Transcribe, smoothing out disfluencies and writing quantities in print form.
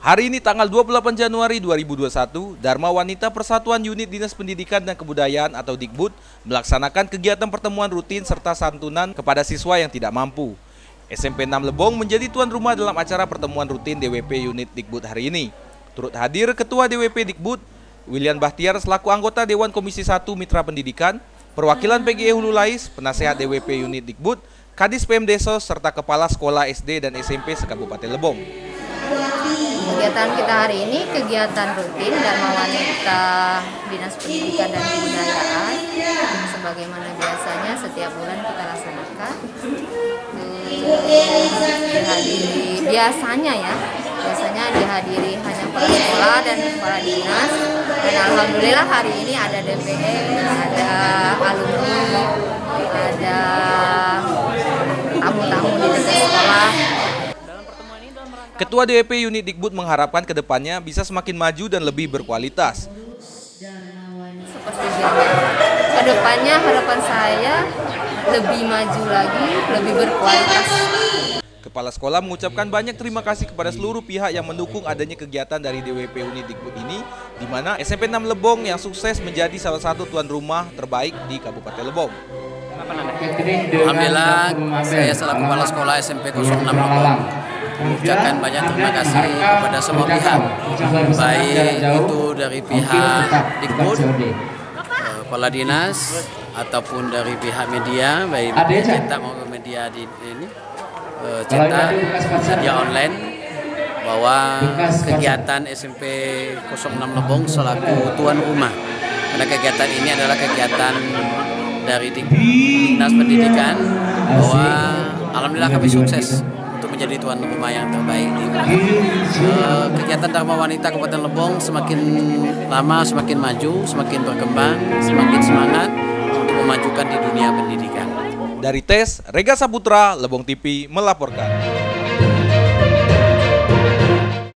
Hari ini tanggal 28 Januari 2021, Dharma Wanita Persatuan Unit Dinas Pendidikan dan Kebudayaan atau Dikbud melaksanakan kegiatan pertemuan rutin serta santunan kepada siswa yang tidak mampu. SMP 6 Lebong menjadi tuan rumah dalam acara pertemuan rutin DWP Unit Dikbud hari ini. Turut hadir Ketua DWP Dikbud, William Bahtiar selaku anggota Dewan Komisi 1 Mitra Pendidikan, perwakilan PGE Hulu Lais, penasehat DWP Unit Dikbud, Kadis Pemdesos, serta Kepala Sekolah SD dan SMP se-Kabupaten Lebong. Kegiatan kita hari ini kegiatan rutin Dharma Wanita Dinas Pendidikan dan Kebudayaan, sebagaimana biasanya setiap bulan kita laksanakan. Biasanya dihadiri hanya kepala sekolah dan kepala dinas. Dan alhamdulillah hari ini ada DPM, ada alumni, ada tamu-tamu di sekolah. Ketua DWP Unit Dikbud mengharapkan ke depannya bisa semakin maju dan lebih berkualitas. Kedepannya harapan saya lebih maju lagi, lebih berkualitas. Kepala sekolah mengucapkan banyak terima kasih kepada seluruh pihak yang mendukung adanya kegiatan dari DWP Unit Dikbud ini, di mana SMP 6 Lebong yang sukses menjadi salah satu tuan rumah terbaik di Kabupaten Lebong. Alhamdulillah, saya selaku kepala sekolah SMP 06 Lebong mengucapkan banyak terima kasih kepada semua pihak, baik itu dari pihak Dikbud, kepala dinas, ataupun dari pihak media, baik media cetak maupun media di ini cetak, media online, bahwa kegiatan SMP 06 Lebong selaku tuan rumah, karena kegiatan ini adalah kegiatan dari Dinas Pendidikan, bahwa alhamdulillah kami sukses untuk menjadi tuan rumah yang terbaik di kegiatan Dharma Wanita Kabupaten Lebong. Semakin lama semakin maju, semakin berkembang, semakin semangat untuk memajukan di dunia pendidikan. Dari TES, Rega Saputra, Lebong TV melaporkan.